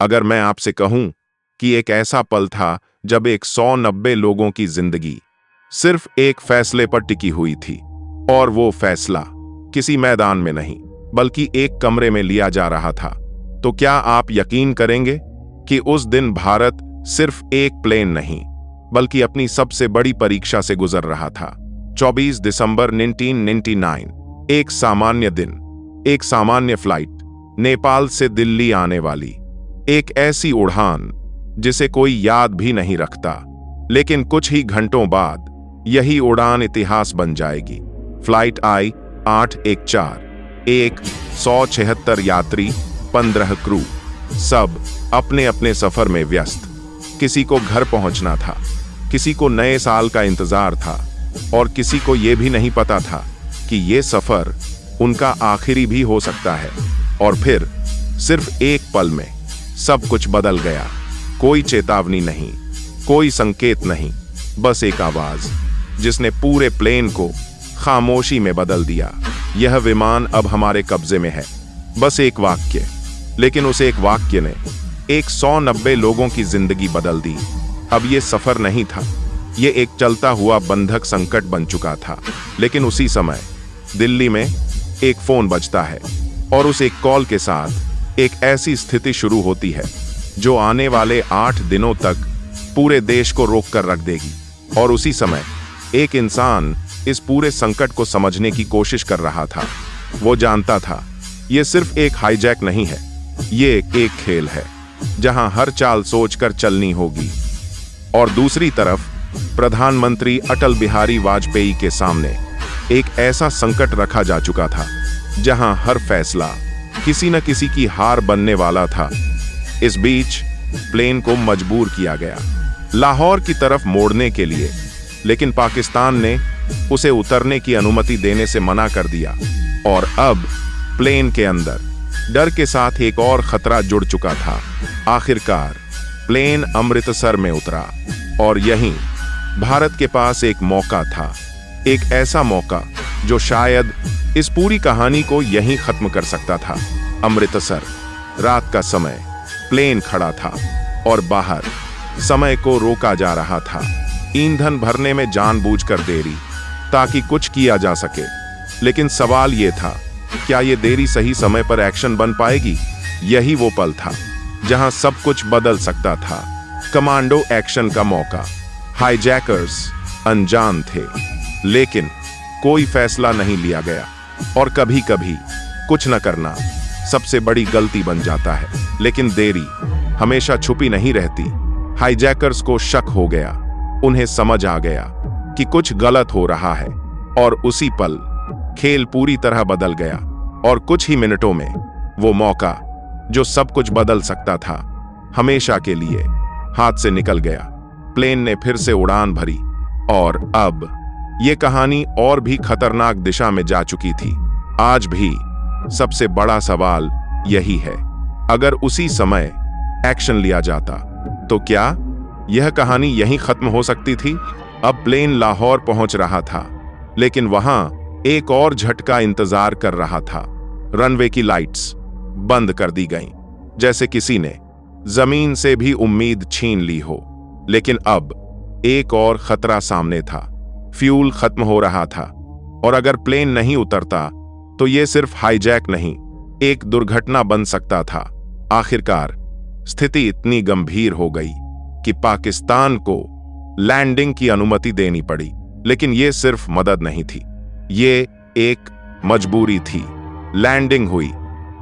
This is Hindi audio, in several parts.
अगर मैं आपसे कहूं कि एक ऐसा पल था जब 190 लोगों की जिंदगी सिर्फ एक फैसले पर टिकी हुई थी, और वो फैसला किसी मैदान में नहीं बल्कि एक कमरे में लिया जा रहा था, तो क्या आप यकीन करेंगे कि उस दिन भारत सिर्फ एक प्लेन नहीं बल्कि अपनी सबसे बड़ी परीक्षा से गुजर रहा था। 24 दिसंबर 1999, एक सामान्य दिन, एक सामान्य फ्लाइट, नेपाल से दिल्ली आने वाली एक ऐसी उड़ान जिसे कोई याद भी नहीं रखता, लेकिन कुछ ही घंटों बाद यही उड़ान इतिहास बन जाएगी। फ्लाइट आई 814, 176 यात्री, 15 क्रू, सब अपने अपने सफर में व्यस्त। किसी को घर पहुंचना था, किसी को नए साल का इंतजार था, और किसी को यह भी नहीं पता था कि यह सफर उनका आखिरी भी हो सकता है। और फिर सिर्फ एक पल में सब कुछ बदल गया। कोई चेतावनी नहीं, कोई संकेत नहीं, बस एक आवाज जिसने पूरे प्लेन को खामोशी में बदल दिया। यह विमान अब हमारे कब्जे में है। बस एक वाक्य, लेकिन उस एक वाक्य ने 190 लोगों की जिंदगी बदल दी। अब ये सफर नहीं था, ये एक चलता हुआ बंधक संकट बन चुका था। लेकिन उसी समय दिल्ली में एक फोन बजता है, और उस एक कॉल के साथ एक ऐसी स्थिति शुरू होती है जो आने वाले 8 दिनों तक पूरे देश को रोक कर रख देगी। और उसी समय एक इंसान इस पूरे संकट को समझने की कोशिश कर रहा था। वो जानता था ये सिर्फ एक हाईजैक नहीं है, ये एक खेल है जहां हर चाल सोचकर चलनी होगी। और दूसरी तरफ प्रधानमंत्री अटल बिहारी वाजपेयी के सामने एक ऐसा संकट रखा जा चुका था जहां हर फैसला किसी न किसी की हार बनने वाला था। इस बीच प्लेन को मजबूर किया गया लाहौर की तरफ मोड़ने के लिए, लेकिन पाकिस्तान ने उसे उतरने की अनुमति देने से मना कर दिया। और अब प्लेन के अंदर डर के साथ एक और खतरा जुड़ चुका था। आखिरकार प्लेन अमृतसर में उतरा, और यहीं भारत के पास एक मौका था, एक ऐसा मौका जो शायद इस पूरी कहानी को यहीं खत्म कर सकता था। अमृतसर, रात का समय, प्लेन खड़ा था और बाहर समय को रोका जा रहा था। ईंधन भरने में जानबूझकर देरी ताकि कुछ किया जा सके। लेकिन सवाल यह था, क्या यह देरी सही समय पर एक्शन बन पाएगी? यही वो पल था जहां सब कुछ बदल सकता था। कमांडो एक्शन का मौका। हाईजैकर्स अनजान थे, लेकिन कोई फैसला नहीं लिया गया। और कभी कभी कुछ न करना सबसे बड़ी गलती बन जाता है। लेकिन देरी हमेशा छुपी नहीं रहती। हाईजैकर्स को शक हो गया, उन्हें समझ आ गया कि कुछ गलत हो रहा है, और उसी पल खेल पूरी तरह बदल गया। और कुछ ही मिनटों में वो मौका जो सब कुछ बदल सकता था, हमेशा के लिए हाथ से निकल गया। प्लेन ने फिर से उड़ान भरी, और अब ये कहानी और भी खतरनाक दिशा में जा चुकी थी। आज भी सबसे बड़ा सवाल यही है, अगर उसी समय एक्शन लिया जाता तो क्या यह कहानी यहीं खत्म हो सकती थी? अब प्लेन लाहौर पहुंच रहा था, लेकिन वहां एक और झटका इंतजार कर रहा था। रनवे की लाइट्स बंद कर दी गईं, जैसे किसी ने जमीन से भी उम्मीद छीन ली हो। लेकिन अब एक और खतरा सामने था। फ्यूल खत्म हो रहा था, और अगर प्लेन नहीं उतरता तो यह सिर्फ हाईजैक नहीं, एक दुर्घटना बन सकता था। आखिरकार स्थिति इतनी गंभीर हो गई कि पाकिस्तान को लैंडिंग की अनुमति देनी पड़ी। लेकिन यह सिर्फ मदद नहीं थी, ये एक मजबूरी थी। लैंडिंग हुई,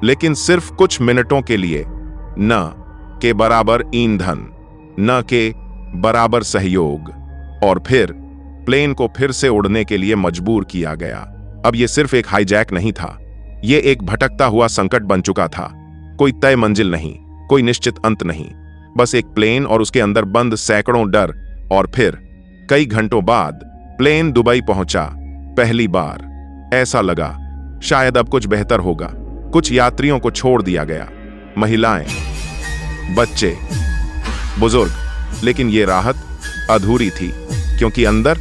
लेकिन सिर्फ कुछ मिनटों के लिए। न के बराबर ईंधन, न के बराबर सहयोग, और फिर प्लेन को फिर से उड़ने के लिए मजबूर किया गया। अब यह सिर्फ एक हाईजैक नहीं था, यह एक भटकता हुआ संकट बन चुका था। कोई तय मंजिल नहीं, कोई निश्चित अंत नहीं, बस एक प्लेन और उसके अंदर बंद सैकड़ों डर। और फिर कई घंटों बाद प्लेन दुबई पहुंचा। पहली बार ऐसा लगा शायद अब कुछ बेहतर होगा। कुछ यात्रियों को छोड़ दिया गया, महिलाएं, बच्चे, बुजुर्ग, लेकिन ये राहत अधूरी थी, क्योंकि अंदर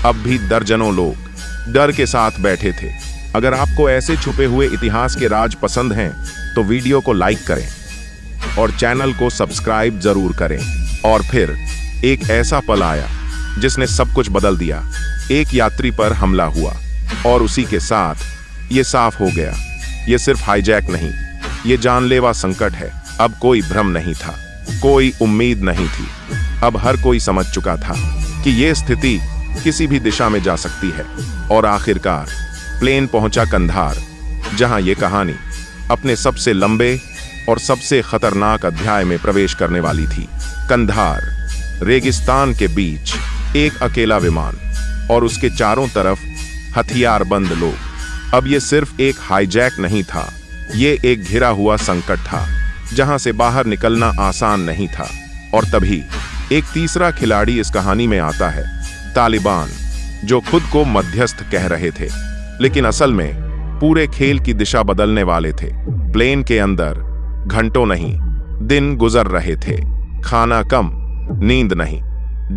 अब भी दर्जनों लोग डर के साथ बैठे थे। अगर आपको ऐसे छुपे हुए इतिहास के राज पसंद हैं तो वीडियो को लाइक करें, और चैनल को सब्सक्राइब जरूर करें। और फिर एक ऐसा पल आया जिसने सब कुछ बदल दिया। एक यात्री पर हमला हुआ और उसी के साथ ये साफ हो गया, ये सिर्फ हाईजैक नहीं, ये जानलेवा संकट है। अब कोई भ्रम नहीं था, कोई उम्मीद नहीं थी। अब हर कोई समझ चुका था कि ये स्थिति किसी भी दिशा में जा सकती है। और आखिरकार प्लेन पहुंचा कंधार, जहां ये कहानी अपने सबसे लंबे और सबसे खतरनाक अध्याय में प्रवेश करने वाली थी। कंधार, रेगिस्तान के बीच एक अकेला विमान और उसके चारों तरफ हथियारबंद लोग। अब ये सिर्फ एक हाईजैक नहीं था, ये एक घिरा हुआ संकट था जहां से बाहर निकलना आसान नहीं था। और तभी एक तीसरा खिलाड़ी इस कहानी में आता है, तालिबान, जो खुद को मध्यस्थ कह रहे थे, लेकिन असल में पूरे खेल की दिशा बदलने वाले थे। प्लेन के अंदर घंटों नहीं, दिन गुजर रहे थे। खाना कम, नींद नहीं,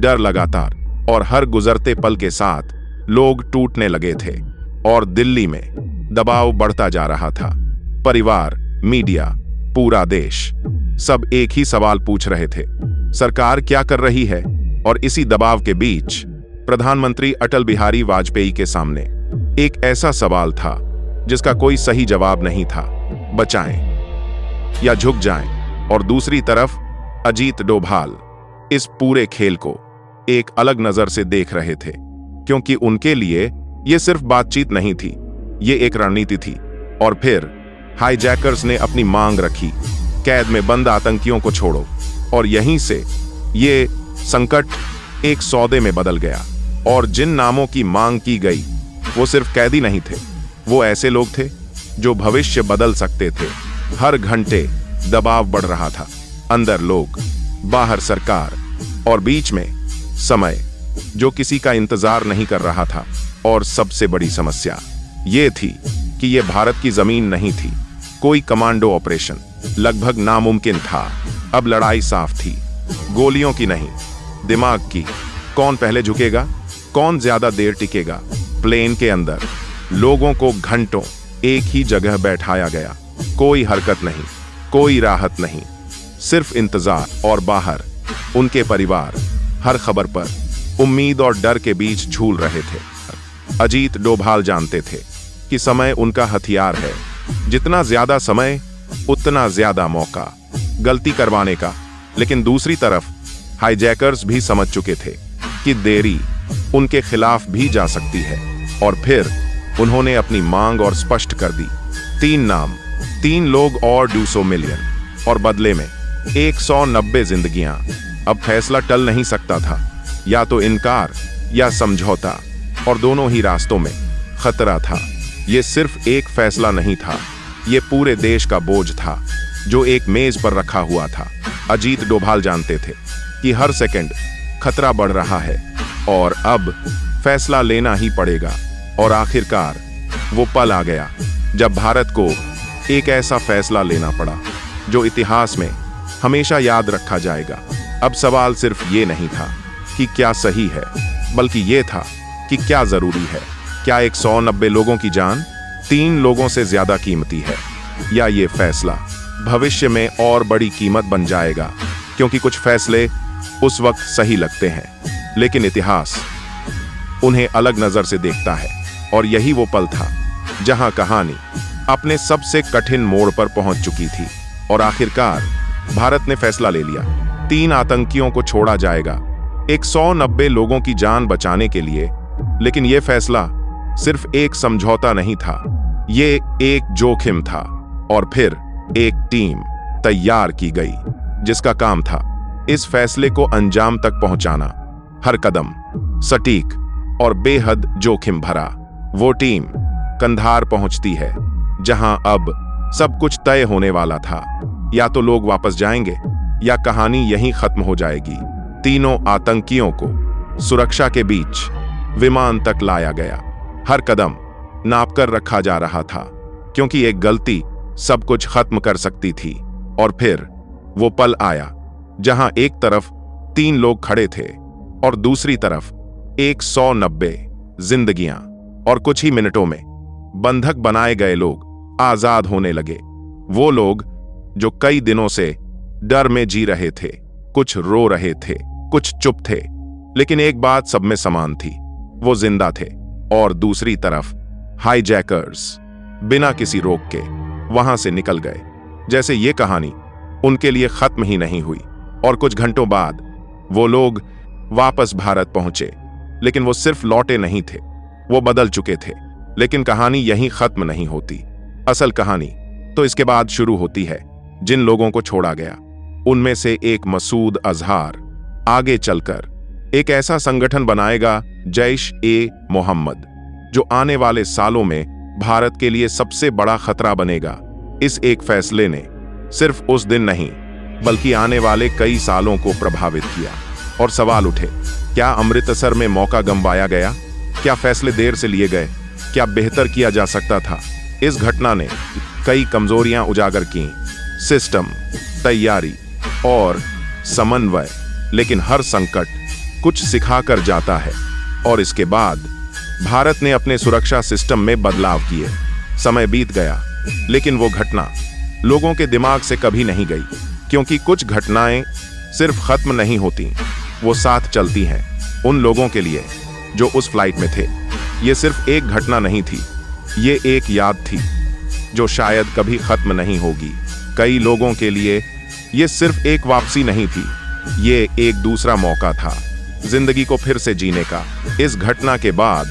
डर लगातार, और हर गुजरते पल के साथ लोग टूटने लगे थे। और दिल्ली में दबाव बढ़ता जा रहा था। परिवार, मीडिया, पूरा देश, सब एक ही सवाल पूछ रहे थे, सरकार क्या कर रही है? और इसी दबाव के बीच प्रधानमंत्री अटल बिहारी वाजपेयी के सामने एक ऐसा सवाल था जिसका कोई सही जवाब नहीं था, बचाएं या झुक जाएं। और दूसरी तरफ अजीत डोभाल इस पूरे खेल को एक अलग नजर से देख रहे थे, क्योंकि उनके लिए यह सिर्फ बातचीत नहीं थी, ये एक रणनीति थी। और फिर हाईजैकर्स ने अपनी मांग रखी, कैद में बंद आतंकियों को छोड़ो। और यहीं से ये संकट एक सौदे में बदल गया। और जिन नामों की मांग की गई वो सिर्फ कैदी नहीं थे, वो ऐसे लोग थे जो भविष्य बदल सकते थे। हर घंटे दबाव बढ़ रहा था, अंदर लोग, बाहर सरकार, और बीच में समय जो किसी का इंतजार नहीं कर रहा था। और सबसे बड़ी समस्या ये थी कि ये भारत की जमीन नहीं थी। कोई कमांडो ऑपरेशन लगभग नामुमकिन था। अब लड़ाई साफ थी, गोलियों की नहीं, दिमाग की। कौन पहले झुकेगा, कौन ज्यादा देर टिकेगा? प्लेन के अंदर लोगों को घंटों एक ही जगह बैठाया गया, कोई हरकत नहीं, कोई राहत नहीं, सिर्फ इंतजार। और बाहर उनके परिवार हर खबर पर उम्मीद और डर के बीच झूल रहे थे। अजीत डोभाल जानते थे कि समय उनका हथियार है, जितना ज्यादा समय उतना ज्यादा मौका गलती करवाने का। लेकिन दूसरी तरफ हाईजैकर्स भी समझ चुके थे कि देरी उनके खिलाफ भी जा सकती है। और फिर उन्होंने अपनी मांग और स्पष्ट कर दी, 3 नाम, 3 लोग और 200 मिलियन, और बदले में 190 जिंदगियां। अब फैसला टल नहीं सकता था, या तो इनकार या समझौता, और दोनों ही रास्तों में खतरा था। यह सिर्फ एक फैसला नहीं था, यह पूरे देश का बोझ था जो एक मेज पर रखा हुआ था। अजीत डोभाल जानते थे कि हर सेकंड खतरा बढ़ रहा है और अब फैसला लेना ही पड़ेगा। और आखिरकार वो पल आ गया जब भारत को एक ऐसा फैसला लेना पड़ा जो इतिहास में हमेशा याद रखा जाएगा। अब सवाल सिर्फ ये नहीं था कि क्या सही है, बल्कि ये था कि क्या जरूरी है। क्या 190 लोगों की जान 3 लोगों से ज्यादा कीमती है, या ये फैसला भविष्य में और बड़ी कीमत बन जाएगा? क्योंकि कुछ फैसले उस वक्त सही लगते हैं, लेकिन इतिहास उन्हें अलग नजर से देखता है। और यही वो पल था जहां कहानी अपने सबसे कठिन मोड़ पर पहुंच चुकी थी। और आखिरकार भारत ने फैसला ले लिया, 3 आतंकियों को छोड़ा जाएगा 190 लोगों की जान बचाने के लिए। लेकिन यह फैसला सिर्फ एक समझौता नहीं था, ये एक जोखिम था। और फिर एक टीम तैयार की गई जिसका काम था इस फैसले को अंजाम तक पहुंचाना, हर कदम सटीक और बेहद जोखिम भरा। वो टीम कंधार पहुंचती है, जहां अब सब कुछ तय होने वाला था। या तो लोग वापस जाएंगे या कहानी यहीं खत्म हो जाएगी। तीनों आतंकियों को सुरक्षा के बीच विमान तक लाया गया। हर कदम नापकर रखा जा रहा था, क्योंकि एक गलती सब कुछ खत्म कर सकती थी। और फिर वो पल आया जहां एक तरफ 3 लोग खड़े थे और दूसरी तरफ 190 जिंदगियां। और कुछ ही मिनटों में बंधक बनाए गए लोग आजाद होने लगे। वो लोग जो कई दिनों से डर में जी रहे थे, कुछ रो रहे थे, कुछ चुप थे, लेकिन एक बात सब में समान थी, वो जिंदा थे। और दूसरी तरफ हाईजैकर्स बिना किसी रोक के वहां से निकल गए, जैसे ये कहानी उनके लिए खत्म ही नहीं हुई। और कुछ घंटों बाद वो लोग वापस भारत पहुंचे, लेकिन वो सिर्फ लौटे नहीं थे, वो बदल चुके थे। लेकिन कहानी यहीं खत्म नहीं होती। असल कहानी तो इसके बाद शुरू होती है। जिन लोगों को छोड़ा गया उनमें से एक मसूद अजहर आगे चलकर एक ऐसा संगठन बनाएगा, जैश-ए-मोहम्मद, जो आने वाले सालों में भारत के लिए सबसे बड़ा खतरा बनेगा। इस एक फैसले ने सिर्फ उस दिन नहीं बल्कि आने वाले कई सालों को प्रभावित किया। और सवाल उठे, क्या अमृतसर में मौका गंवाया गया? क्या फैसले देर से लिए गए? क्या बेहतर किया जा सकता था? इस घटना ने कई कमजोरियां उजागर की, सिस्टम, तैयारी और समन्वय, लेकिन हर संकट कुछ सिखाकर जाता है। और इसके बाद भारत ने अपने सुरक्षा सिस्टम में बदलाव किए। समय बीत गया, लेकिन वो घटना लोगों के दिमाग से कभी नहीं गई, क्योंकि कुछ घटनाएं सिर्फ खत्म नहीं होती, वो साथ चलती हैं। उन लोगों के लिए जो उस फ्लाइट में थे, ये सिर्फ एक घटना नहीं थी, ये एक याद थी जो शायद कभी खत्म नहीं होगी। कई लोगों के लिए ये सिर्फ एक वापसी नहीं थी, ये एक दूसरा मौका था जिंदगी को फिर से जीने का। इस घटना के बाद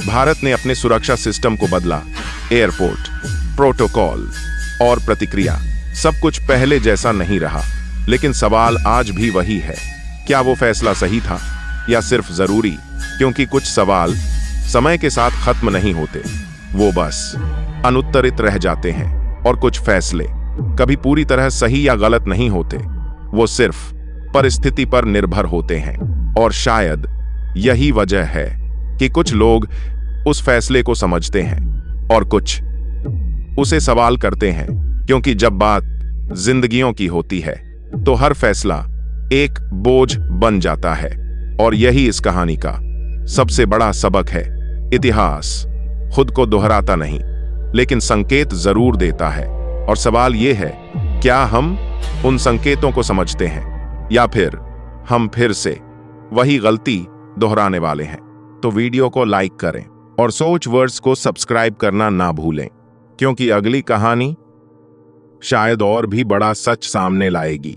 भारत ने अपने सुरक्षा सिस्टम को बदला। एयरपोर्ट, प्रोटोकॉल और प्रतिक्रिया, सब कुछ पहले जैसा नहीं रहा। लेकिन सवाल आज भी वही है, क्या वो फैसला सही था या सिर्फ जरूरी? क्योंकि कुछ सवाल समय के साथ खत्म नहीं होते, वो बस अनुत्तरित रह जाते हैं। और कुछ फैसले कभी पूरी तरह सही या गलत नहीं होते, वो सिर्फ परिस्थिति पर निर्भर होते हैं। और शायद यही वजह है कि कुछ लोग उस फैसले को समझते हैं और कुछ उसे सवाल करते हैं। क्योंकि जब बात जिंदगियों की होती है तो हर फैसला एक बोझ बन जाता है। और यही इस कहानी का सबसे बड़ा सबक है। इतिहास खुद को दोहराता नहीं, लेकिन संकेत जरूर देता है। और सवाल यह है, क्या हम उन संकेतों को समझते हैं या फिर हम फिर से वही गलती दोहराने वाले हैं? तो वीडियो को लाइक करें और सोच वर्ड्स को सब्सक्राइब करना ना भूलें, क्योंकि अगली कहानी शायद और भी बड़ा सच सामने लाएगी।